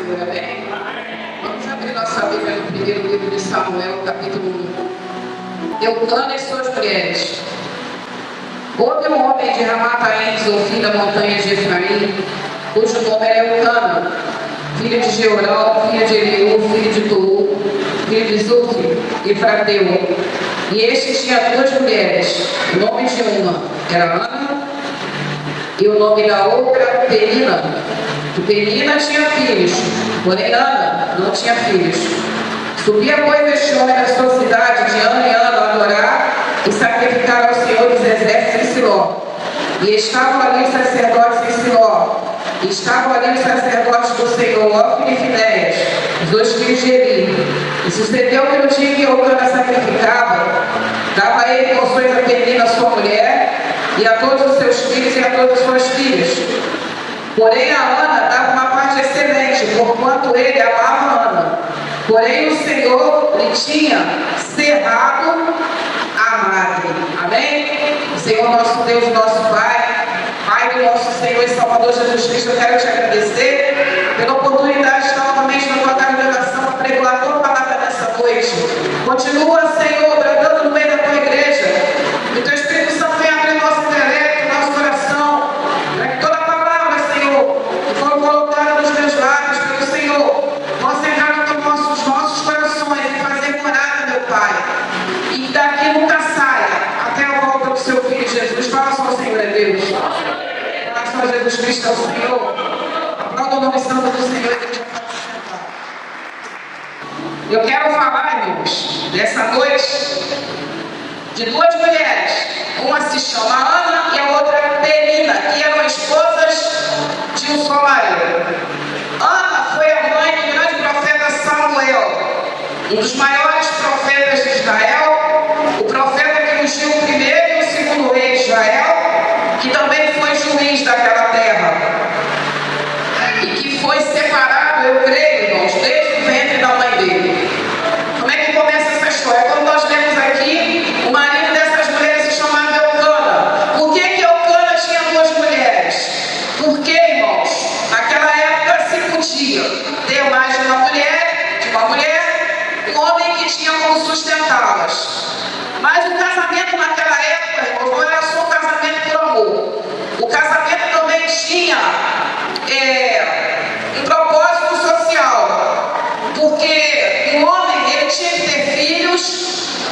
Senhor, amém? Vamos abrir nossa Bíblia no primeiro livro de Samuel, capítulo 1. Eucana e suas mulheres. Houve um homem de Ramataim, ao fim da montanha de Efraim, cujo nome era Eucana, filho de Jeoral, filho de Eliú, filho de Tou, filho de Zufi e Frateu. E este tinha duas mulheres. O nome de uma era Ana e o nome da outra Penina. E Penina tinha filhos, porém Ana não tinha filhos. Subia, pois, este homem da sua cidade de ano em ano a adorar e sacrificar ao Senhor dos exércitos em Siló. E estavam ali os sacerdotes em Siló. E estavam ali os sacerdotes do Senhor, Ofni e Finéias, os dois filhos de Eli. E sucedeu que no dia que Eucana sacrificava, dava ele porções a Penina, sua mulher, e a todos os seus filhos e a todas as suas filhas. Porém a Ana dava uma parte excelente, porquanto ele amava Ana. Porém o Senhor lhe tinha cerrado a madre. Amém? O Senhor nosso Deus, nosso Pai, Pai do nosso Senhor e Salvador Jesus Cristo, eu quero te agradecer pela oportunidade de estar novamente na tua casa de oração para pregar a tua palavra nessa noite. Continua, Senhor, bradando no meio da tua igreja. Que o teu Espírito Santo venha abrir nosso intelecto, nosso coração, para que toda palavra, Senhor, que for colocada nos meus lábios pelo Senhor, possa entrar nos nossos corações e fazer morada, meu Pai. E daqui nunca saia até a volta do seu Filho Jesus. Fala só, o Senhor é Deus. Fala só, Jesus Cristo é o Senhor. Aplauda o nome santo do Senhor e Deus vai sustentar. Eu quero falar, irmãos, dessa noite, de duas mulheres. Uma se chama Ana e a outra Penina, que eram esposas de um só marido. Ana foi a mãe do grande profeta Samuel, um dos maiores profetas de Israel, o profeta que ungiu o primeiro e o segundo rei de Israel, que também foi juiz daquela terra, e que foi separado, eu creio, irmãos, desde o ventre da mãe dele. Como é que começa essa história? Quando nós lemos aqui, o marido dessas mulheres se chamava Eucana. Por que Eucana tinha duas mulheres? Porque, irmãos, naquela época se podia ter mais de uma mulher, um homem que tinha como sustentá-las. Mas o casamento naquela época, irmãos, não era só um casamento por amor. O casamento também tinha um propósito social. Porque o homem, ele tinha que ter filhos,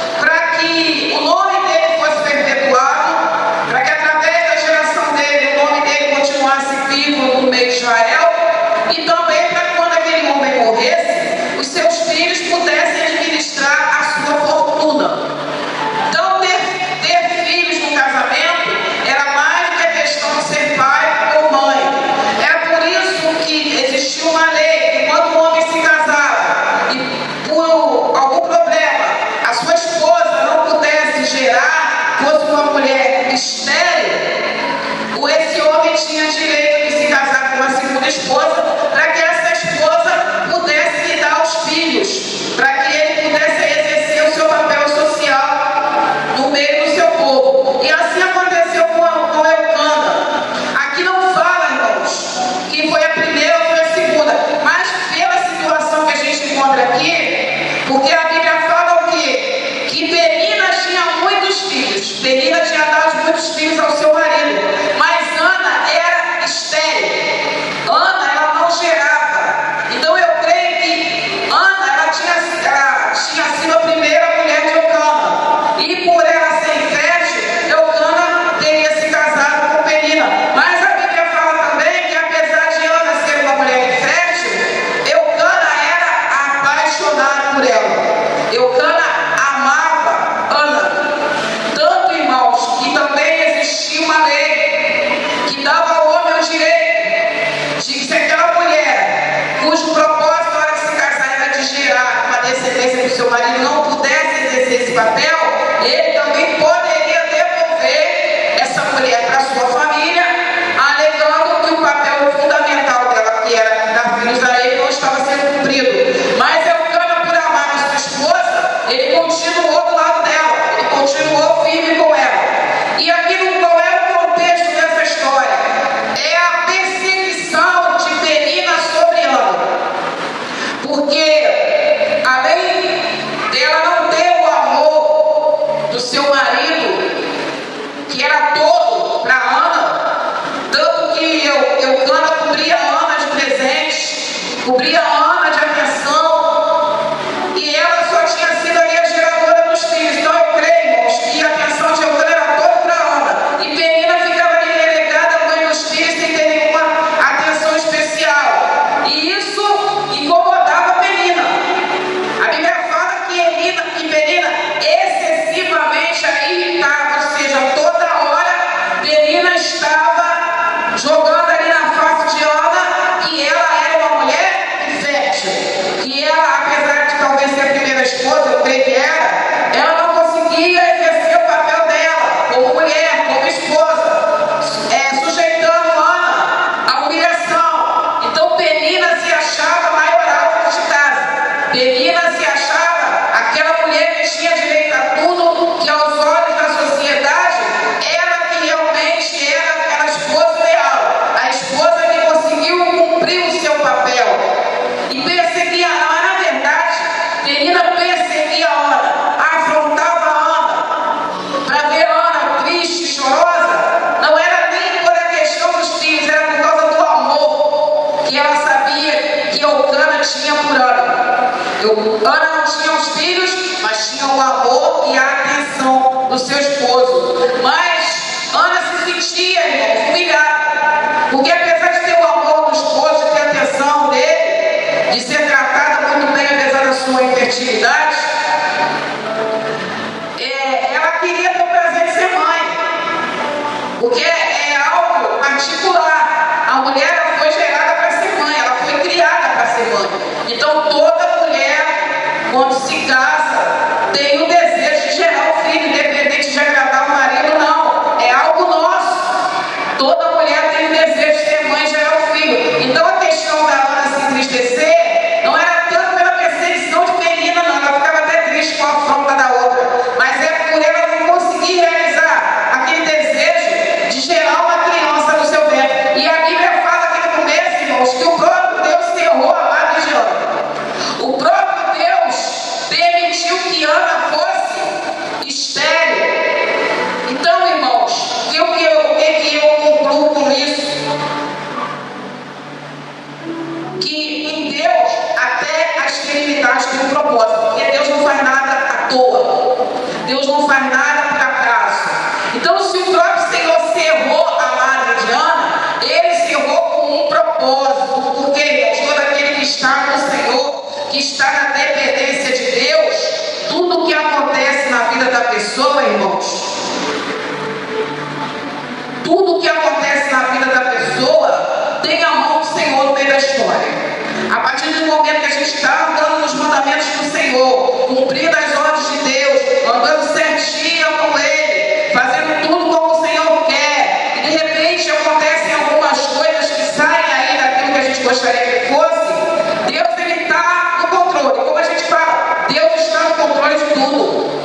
cobria a Ana de atenção, e ela só tinha sido ali a geradora dos filhos. Então eu creio, irmãos, que a atenção de Eucana era toda para Ana, e Penina ficava ali relegada ao banho dos filhos sem ter nenhuma atenção especial, e isso incomodava Penina. A Bíblia fala que Penina excessivamente a irritava, ou seja, toda hora Penina estava jogando ali na face de Ana, e ela era uma mulher infértil, que ela, apesar de talvez ser a primeira esposa, eu creio que era, ela não conseguia exercer o papel dela como mulher, como esposa, sujeitando Ana à humilhação. Então Penina se achava a maioral de casa. Penina se achava aquela mulher que tinha direito a tudo, que aos olhos da sociedade era que realmente era aquela esposa ideal, a esposa que conseguiu cumprir o seu papel. E perseguia Ana. Na verdade, Penina perseguia Ana, afrontava Ana, para ver Ana triste, chorosa. Não era nem por a questão dos filhos, era por causa do amor que ela sabia que Eucana tinha por Ana. Ana não tinha os filhos, mas tinha o amor e a atenção do seu esposo. Mas Ana se sentia, irmãos, humilhada, porque apesar de ter o amor do esposo, de ter a atenção dele, de ser tratada muito bem apesar da sua infertilidade, ela queria ter o prazer de ser mãe, porque é algo particular. A mulher ela foi gerada para ser mãe, ela foi criada para ser mãe. Então toda mulher, quando se casa, tem o desejo de gerar um filho, independente de agradar o marido, não. É algo nosso. Toda mulher tem o desejo de ser mãe e gerar um filho. Então a questão da Ana se entristecer não era tanto pela perseguição de Penina, não. Ela ficava até triste com a afronta da outra. Mas é por ela não conseguir realizar aquele desejo de gerar uma criança no seu ventre. E a Bíblia fala aqui no começo, irmãos, que o próprio Deus cerrou a madre de Ana. O próprio Deus permitiu que Ana fosse estéril. Então, irmãos, o que eu concluo com isso? Que em Deus até a esterilidade tem um propósito, porque Deus não faz nada à toa. Deus não faz nada por acaso. Então, se o próprio Senhor cerrou a madre de Ana, ele cerrou com um propósito, porque, irmãos, todo aquele que está no Senhor, que está na dependência de Deus, tudo que acontece na vida da pessoa, irmãos, tudo que acontece na vida da pessoa tem a mão do Senhor no meio da história. A partir do momento que a gente está andando nos mandamentos do Senhor, cumprindo as ordens de Deus, andando certinho com Ele, fazendo tudo como o Senhor quer, e de repente acontecem algumas coisas que saem aí daquilo que a gente gostaria que fosse, Deus ele está no controle. Como a gente fala, Deus está no controle de tudo.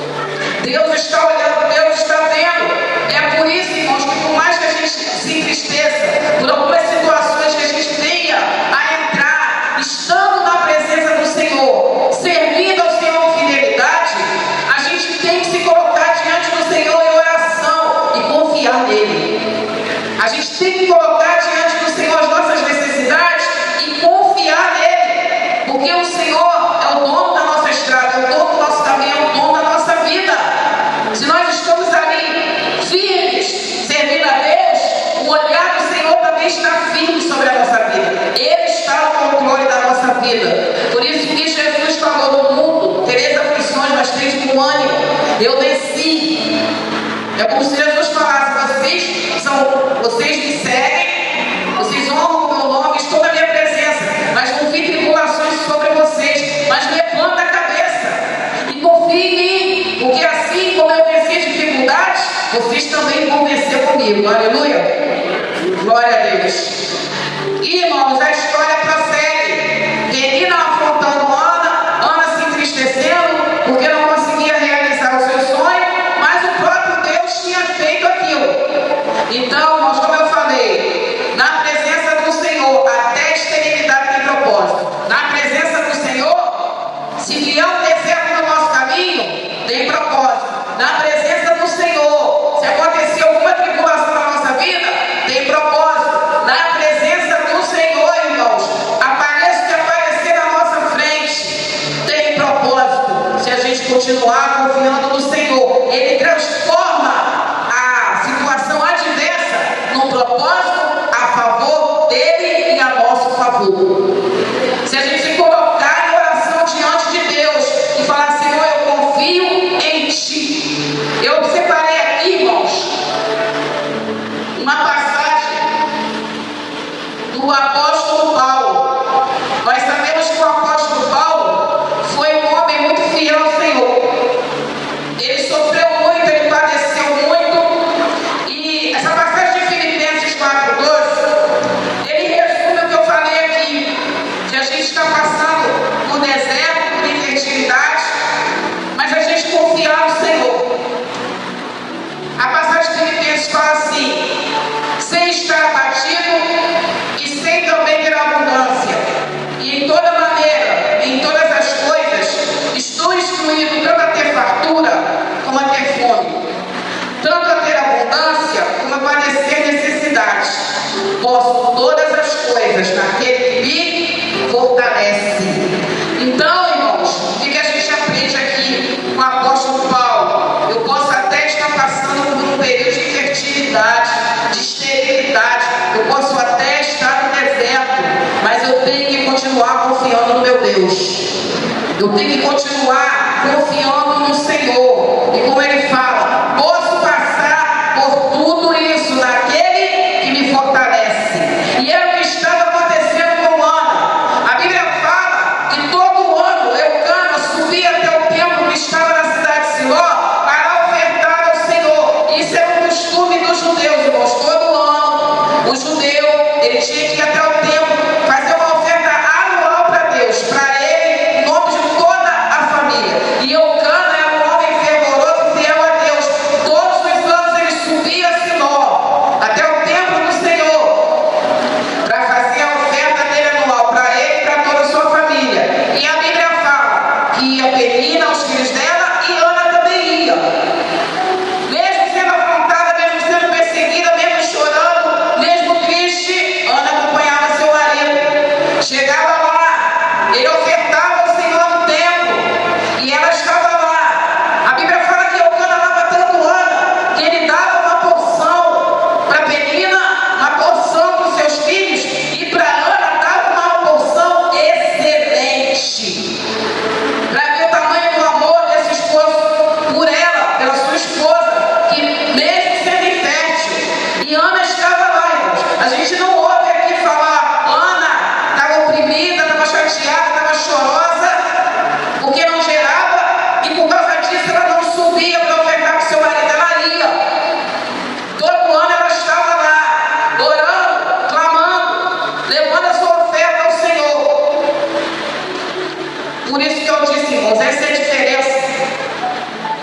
Deus está olhando, Deus está vendo. É por isso, irmãos, que por mais que a gente se entristeça por algumas situações que a gente venha a entrar, estando na presença do Senhor, servindo ao Senhor com fidelidade, a gente tem que se colocar diante do Senhor em oração e confiar nele. A gente tem que colocar diante do Senhor as nossas necessidades e confiar nele, porque o Senhor é o dono da nossa estrada, é o dono do nosso caminho, é o dono da nossa vida. Se nós estamos ali firmes, servindo a Deus, o olhar do Senhor também está firme sobre a nossa vida. Ele está no controle da nossa vida. Por isso que Jesus falou: no mundo tereis aflições, mas tende bom ânimo. Eu desci. É como se Jesus falasse: vocês me seguem, vocês honram o meu nome, estou na minha presença, mas vão vir tribulações sobre vocês. Mas levanta a cabeça e confie em mim, porque assim como eu venci as dificuldades, vocês também vão vencer comigo. Aleluia! Glória a Deus. Irmãos, a história prossegue. Penina afrontando Ana, Ana se entristecendo porque não conseguia realizar o seu sonho, mas o próprio Deus tinha feito aquilo. Então, irmãos, como eu falei, na presença do Senhor, até a esterilidade tem propósito. Na presença do Senhor, se vier um deserto no nosso caminho, tem propósito. Na presença do Senhor, se acontecer alguma tribulação na nossa vida, tem propósito. Na presença do Senhor, irmão, continuar confiando no meu Deus. Eu tenho que continuar confiando no Senhor. E como ele fala, posso passar por tudo isso naquele que me fortalece. E era o que estava acontecendo com Ana. A Bíblia fala que todo ano Eucana subia até o templo que estava na cidade de Siló para ofertar ao Senhor. Isso era um costume dos judeus, irmãos. Todo ano o judeu ele tinha que ir até o templo fazer uma oferta anual para Deus, para ele, em nome de toda a família. E Eucana era um homem fervoroso, fiel a Deus. Todos os anos ele subia a Siló, até o templo do Senhor, para fazer a oferta dele anual, para ele e para toda a sua família. E a Bíblia fala que ia Penina, os filhos dela, e Ana também ia. Mesmo sendo afrontada, mesmo sendo perseguida, mesmo chorando, mesmo triste, Ana acompanhava seu marido. Chegava lá, ele ofertava ao Senhor no templo, e ela estava lá. A Bíblia fala que Eucana amava tanto Ana, que ele dava uma porção para Penina, uma porção para os seus filhos, e para Ana dava uma porção excelente. Para ver o tamanho do amor desse esposo por ela, pela sua esposa, que mesmo sendo infértil, e Ana estava lá, irmãos. A gente não ouve aqui falar, Ana estava oprimida, estava chateada, estava chorosa, porque não gerava, e por causa disso ela não subia para ofertar para o seu marido, ela ia. Todo ano ela estava lá, orando, clamando, levando a sua oferta ao Senhor. Por isso que eu disse, irmãos, essa é a diferença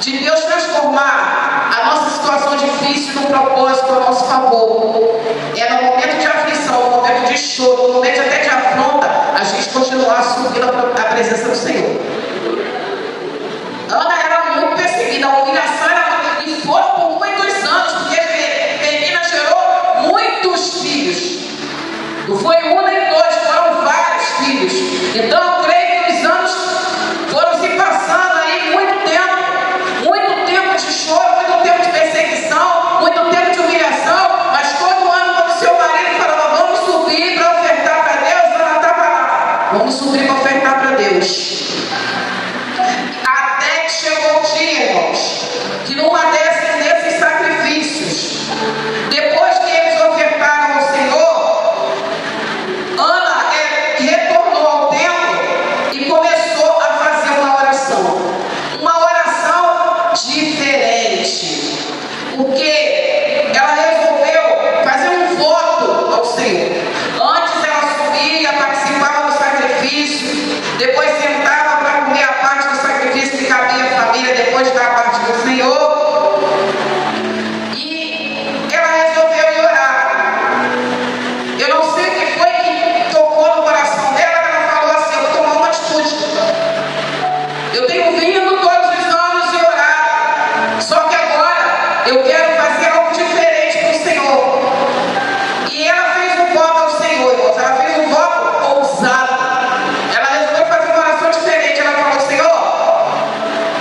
de Deus transformar a nossa situação difícil num propósito a nosso favor. É no momento de aflição, no momento de choro, no momento até de afronta, a gente continuar subindo a presença do Senhor. Ana era muito perseguida, a humilhação era muito, e foram por muitos anos, porque Penina gerou muitos filhos. Não foi um nem dois, foram vários filhos. Então eu creio que os anos foram se passando aí muito tempo de choro, muito tempo de perseguição, muito tempo de humilhação, mas todo ano quando seu marido falava, vamos subir para ofertar para Deus, ela estava lá, vamos subir para ofertar para Deus. Até que chegou o dia, irmãos, que numa desses sacrifícios, depois que eles ofertaram ao Senhor, Ana retornou ao templo e começou a fazer uma oração diferente, porque ela resolveu fazer um voto ao Senhor. Antes ela subia, participava do sacrifício, depois sentava para comer a parte do sacrifício que cabia à família, depois da parte do Senhor, e ela resolveu ir orar. Eu não sei o que foi que tocou no coração dela, que ela falou assim, eu vou tomar uma atitude. Eu tenho vindo todos os anos e orar, só que agora eu quero fazer algo diferente para o Senhor. E ela fez um voto ao Senhor, irmãos. Ela fez um voto ousado. Ela resolveu fazer uma oração diferente. Ela falou, Senhor,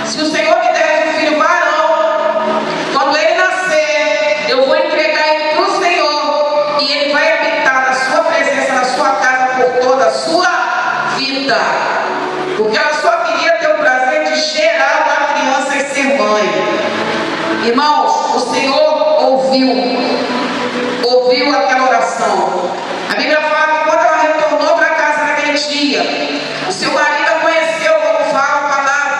se o Senhor me der um filho varão, quando ele nascer, eu vou entregar ele para o Senhor, e ele vai habitar na sua presença, na sua casa, por toda a sua vida. Porque ela só queria ter o prazer de gerar uma criança e ser mãe. Irmãos, o Senhor ouviu aquela oração. A Bíblia fala que quando ela retornou para casa naquele dia, o seu marido a conheceu, como fala a palavra,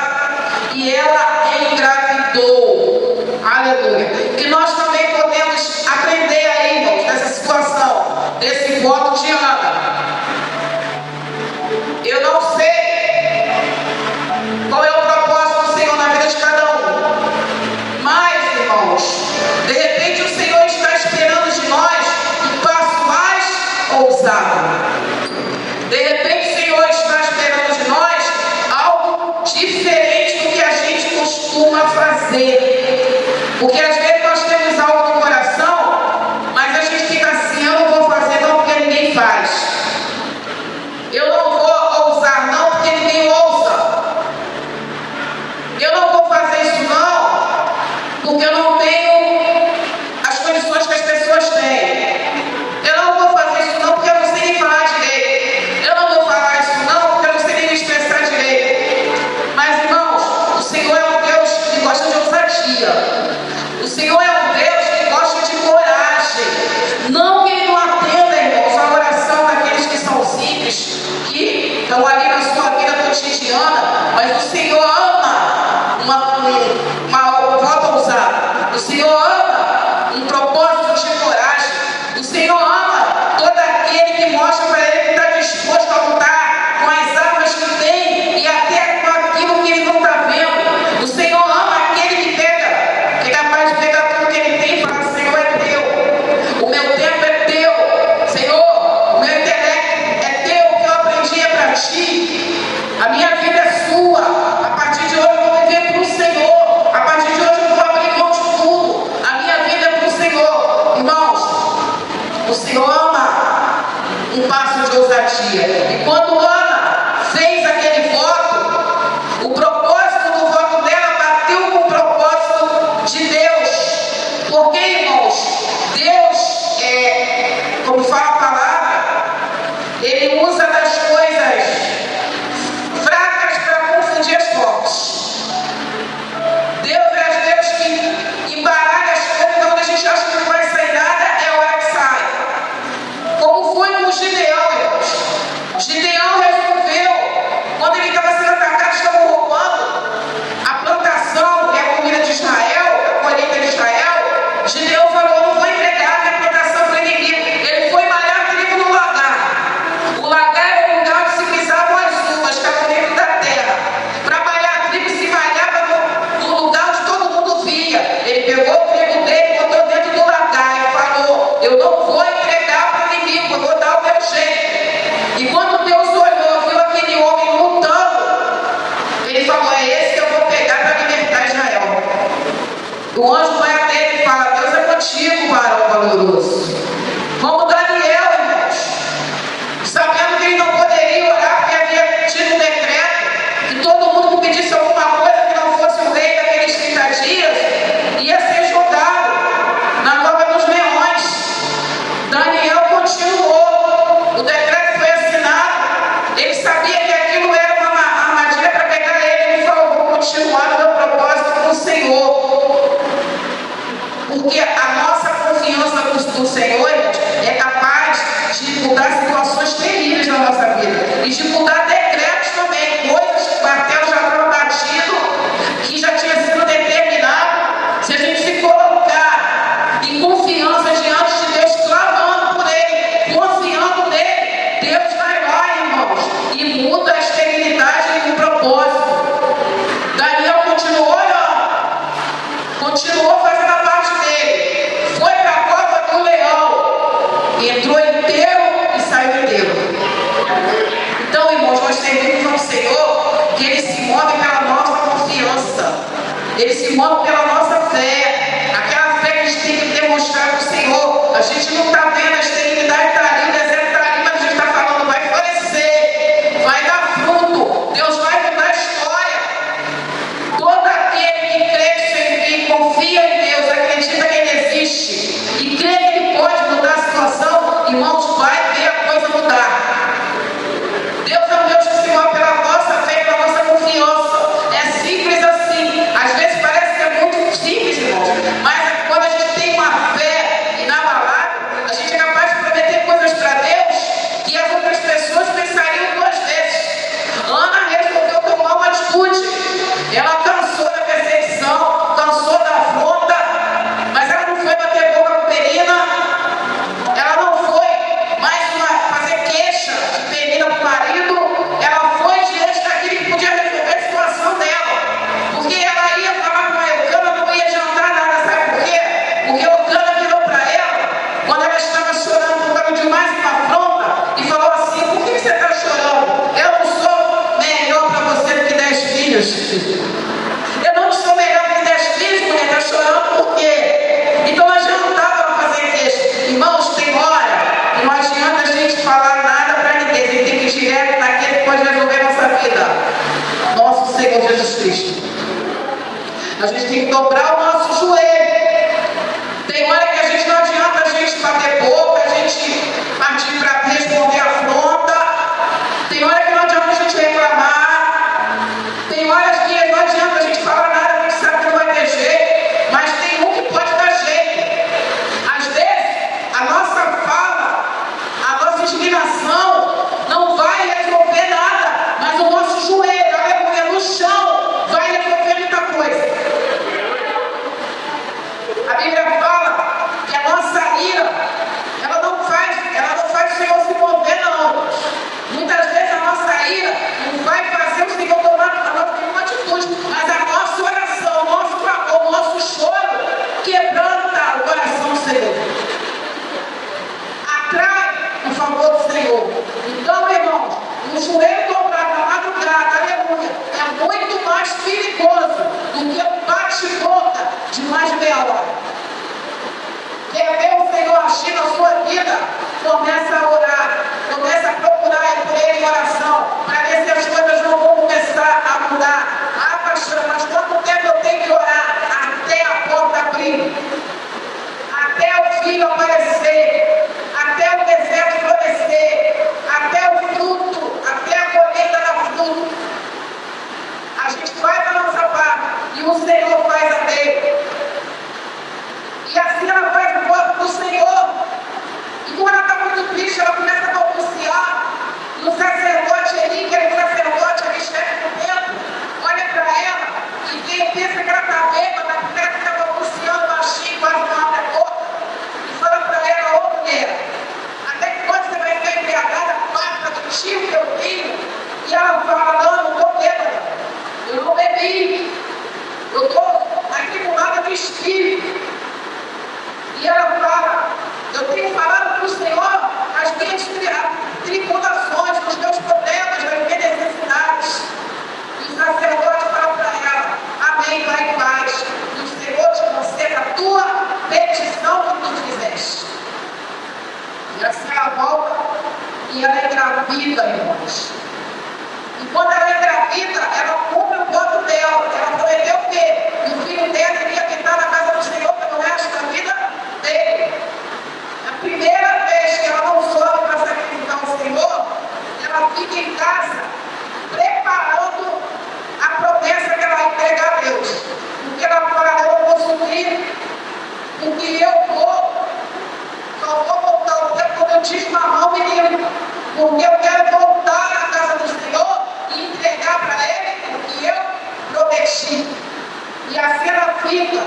e ela engravidou. Aleluia. Que nós também podemos aprender aí, irmãos, dessa situação, desse voto de Ana. Eu não sei qual é o propósito do Senhor na vida de cada um, mas, irmãos, de repente o Senhor está esperando de nós um passo mais ousado. De repente o Senhor está esperando de nós algo diferente do que a gente costuma fazer. Porque às vezes nós temos algo no coração, mas a gente fica assim, eu não vou fazer não porque ninguém faz. Eu não vou ousar não porque ninguém ousa. Eu não vou fazer isso não porque eu não tenho as condições que as pessoas têm. Eu não vou fazer isso não porque eu não sei nem falar direito. Eu não vou falar estão ali na sua vida cotidiana, mas o Senhor ama uma volta ousada. O Senhor ama um propósito de coragem. O Senhor ama todo aquele que mostra para ele que está disposto a lutar com as armas que tem e até com aquilo que ele não está vendo. O Senhor ama aquele que pega, que é capaz de pegar tudo que ele tem e falar: Senhor, é teu. O meu tempo é teu. Senhor, o meu intelecto é teu. O que eu aprendi é para ti. A minha vida é sua. A partir de hoje eu vou viver para o Senhor. A partir de hoje eu vou abrir mão de tudo. A minha vida é para o Senhor. Irmãos, o Senhor ama um passo de ousadia. E quando Ana fez aquele voto, o propósito do voto dela bateu com o propósito de Deus. Porque, irmãos, Deus, como fala a palavra, Ele usa das coisas fracas para confundir as fortes. Deus é Deus que embaralha as coisas, onde a gente acha que não vai sair nada, é a hora que sai. Como foi com Gideão, irmãos. Gideão resolveu, quando ele estava sendo atacado, estavam roubando a plantação e a comida de Israel, a colheita de Israel. Gideão falou: não vou entregar minha plantação para o inimigo. Ele foi malhar trigo no lagar. O lagar era o lugar onde se pisavam as uvas, que estavam dentro da terra. Para malhar trigo se malhava no lugar onde todo mundo via. Ele pegou o trigo dele e botou dentro do lagar e falou: eu não vou entregar para o inimigo, eu vou dar o meu jeito. E quando Deus olhou, viu aquele homem lutando, ele falou: é esse que eu vou pegar para libertar Israel. O anjo vai até ele e fala: Deus é contigo, varão valoroso. Como Daniel, irmãos, sabendo que ele não poderia orar porque havia tido um decreto que todo mundo que pedisse alguma coisa que não fosse o rei daqueles 30 dias ia ser jogado na cova dos leões. Daniel continuou. O decreto foi assinado. Ele sabia que aquilo era uma armadilha para pegar ele. Ele falou: vou continuar no meu propósito com o Senhor. Porque a nossa confiança no Senhor é capaz de mudar situações terríveis na nossa vida. E de mudar decretos também. Coisas que o martelo já estava batido, que já tinha sido determinado. Se a gente se colocar em confiança diante de Deus, clamando por Ele, confiando nele, Deus vai lá, irmãos, e muda a esterilidade e o propósito. Daniel continuou orando, continuou fazendo a parte dele, foi para a cova do leão, entrou inteiro e saiu inteiro. Então, irmãos, nós servimos a um Senhor que Ele se move pela nossa confiança, Ele se move pela nossa fé, aquela fé que a gente tem que demonstrar para o Senhor. A gente não está vendo, a esterilidade está ali, o deserto está ali, mas a gente está falando: vai florescer, vai dar fruto, Deus vai mudar a história. Todo aquele que crê, que confia em Deus, acredita que Ele existe e crê que Ele pode mudar a situação, irmãos, vai ver a coisa mudar. Deus é um Deus que se move pela nossa fé, pela nossa confiança. É simples assim. Às vezes parece que é muito simples, irmãos, mas quando a gente tem uma fé inabalável, a gente é capaz de prometer coisas para Deus que as outras pessoas pensariam 2 vezes. Ana resolveu tomar uma atitude. Ela cansou da perseguição, cansou da afronta, mas ela não foi bater boca com Penina, ela não foi mais fazer queixa de Penina para o marido, ela foi diante daquele que podia resolver a situação dela, porque ela ia falar com a Eucana, não ia adiantar nada, sabe por quê? Porque a Eucana virou para ela, quando ela estava chorando por causa de mais uma afronta, e falou assim: por que você está chorando? Eu não sou melhor para você do que 10 filhos. Eu não sou melhor que 10 filhos, mulher, está chorando por quê? Então não adiantava ela fazer queixa. Irmãos, tem hora que não adianta a gente falar nada para ninguém. A gente tem que ir direto naquele que pode resolver a nossa vida. Nosso Senhor Jesus Cristo. A gente tem que dobrar o nosso joelho. Tem hora que a gente não adianta a gente bater boca, a gente partir para responder a afronta. Tem hora que não adianta a gente reclamar. Tem horas que não adianta a gente falar nada, a gente sabe que não vai ter jeito, mas tem um que pode dar jeito. Às vezes, a nossa fala, a nossa indignação não vai resolver nada. o joelho dobrado na madrugada, aleluia, é muito mais perigoso do que um bate-volta de mais de meia hora. Quer ver o Senhor agir na sua vida? Começa a orar, começa a procurar por Ele em oração, para ver se as coisas não vão começar a mudar. Ah, pastor, mas quanto tempo eu tenho que orar? Até a porta abrir, até o filho aparecer, até o deserto florescer, até o fruto, até a colheita da fruto. A gente faz a nossa parte e o Senhor faz a dele. E assim ela faz o corpo do Senhor. E quando ela está muito triste, ela começa a balbuciar. E o sacerdote Eli, que era o sacerdote, a chefe do templo, olha para ela e pensa que ela está bêbada, porque ela fica balbuciando baixinho, quase não abre a boca. E fala para ela, ô mulher, até que quando você vai ficar embriagada, basta do tio que eu tenho? E ela fala, não estou bêbada, eu não bebi, eu estou atribulada do espírito. E ela fala, eu tenho falado para o Senhor as minhas tribulações, os meus problemas, as minhas necessidades. E o sacerdote fala para ela, amém, vai em paz. E o Senhor te conceda a tua petição que tu fizeste. E assim ela volta e ela é engravida, irmãos. E quando ela é engravida, ela cumpre o voto dela. Ela prometeu o quê? Que o filho dela iria habitar na casa do Senhor pelo resto da vida dele. A primeira vez que ela não sobe para sacrificar o Senhor, ela fica em casa preparando a promessa que ela vai entregar a Deus. Porque ela fala, eu vou suprir, porque eu só vou voltar o tempo quando eu desmamar o menino. Porque eu quero voltar à casa do Senhor e entregar para Ele o que eu prometi. E assim ela fica,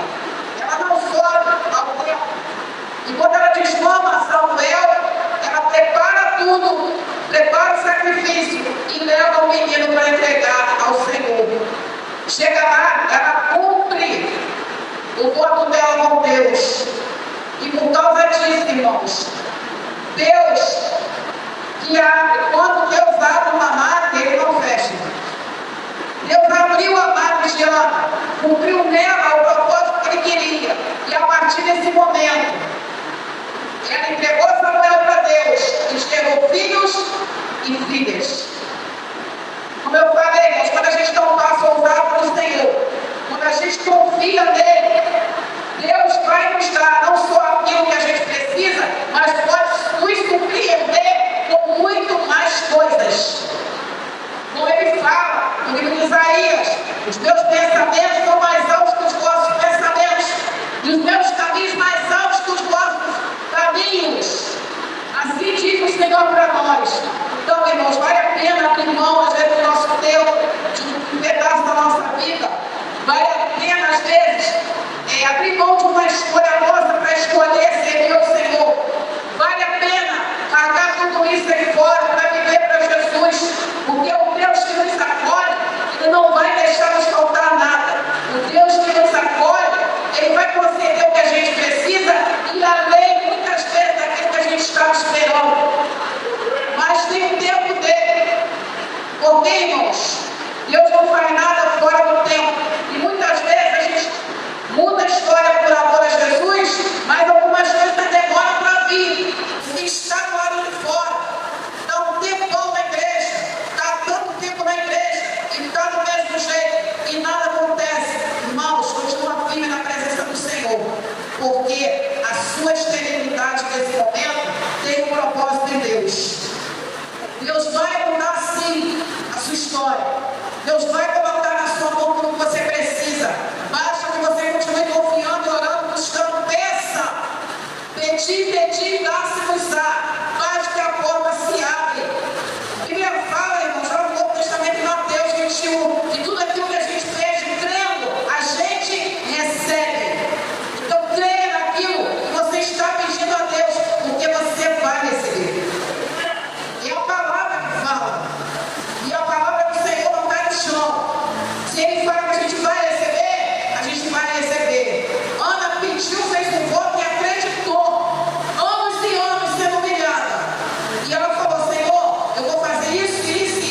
ela não sobe ao templo. E quando ela desmama Samuel, ela prepara tudo, prepara o sacrifício e leva o menino para entregar ao Senhor. Chega lá, ela cumpre o voto dela com Deus. E por causa disso, irmãos, Deus que abre, quando Deus abre uma marca, Ele não fecha. Deus abriu a marca de Ana, cumpriu nela o propósito que Ele queria. E a partir desse momento, ela entregou Samuel para Deus, e gerou filhos e filhas. Como eu falei, mas quando a gente dá um passo ousado no Senhor, quando a gente confia nele, Deus vai nos dar não só aquilo que a gente precisa, mas pode nos surpreender com muito mais coisas. Como ele fala no livro de Isaías, os meus pensamentos são mais altos que os vossos pensamentos, e os meus caminhos mais altos que os vossos caminhos. Assim diz o Senhor para nós. Então, irmãos, vale a pena abrir mão, às vezes, do nosso tempo, de um pedaço da nossa vida. Vale a pena, às vezes, abrir mão de uma escolha nossa para escolher servir ao Senhor. Vale a pena largar tudo isso aí fora para viver para Jesus. Porque o Deus que nos acolhe, Ele não vai deixar nos faltar nada. O Deus que nos acolhe, Ele vai conceder o que a gente precisa e além, muitas vezes, daquilo que a gente estava esperando. Mas tem o tempo dele. Porque, irmãos, Deus não faz nada fora do tempo. E muitas vezes a gente muda a história por amor a Jesus, mas algumas coisas demoram para vir. E está do lado de fora. Está um tempão na igreja. Está tanto tempo na igreja. E está do mesmo jeito. E nada acontece. Irmãos, continua firme na presença do Senhor. Porque a sua esterilidade nesse momento tem um propósito em Deus. Deus vai mudar sim a sua história. Deus vai colocar na sua mão tudo que você precisa. Basta que você continue confiando e orando, buscando. Peça. Pedir, dá-se-vos-á. Basta que a porta se abre. A Bíblia fala, irmãos, lá no Novo Testamento, em Mateus 21, que tudo aquilo que a gente pede, crendo, a gente recebe. Então, creia naquilo que você está pedindo a Deus, porque você vai receber. É a palavra que fala. E a palavra do Senhor não cai no chão. Se Ele fala que a gente vai receber, a gente vai receber. Ana pediu, fez um voto e acreditou. Anos e anos sendo humilhada. E ela falou, Senhor, eu vou fazer isso, isso e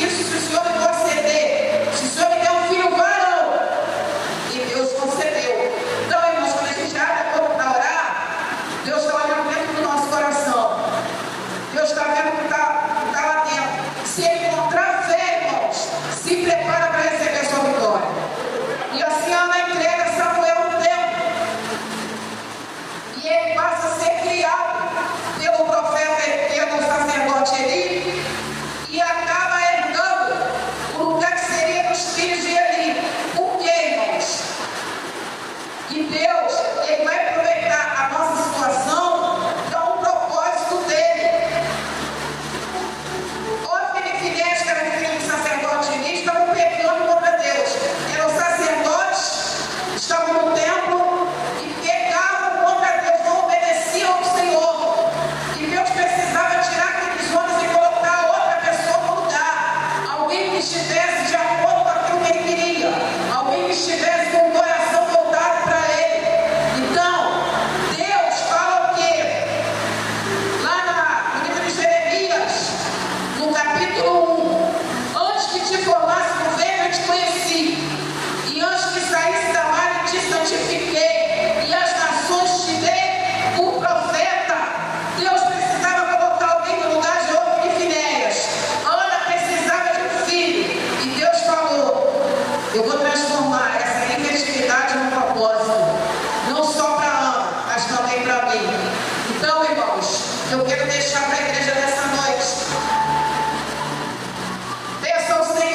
Eu quero deixar para a igreja nessa noite. Peça ao Senhor.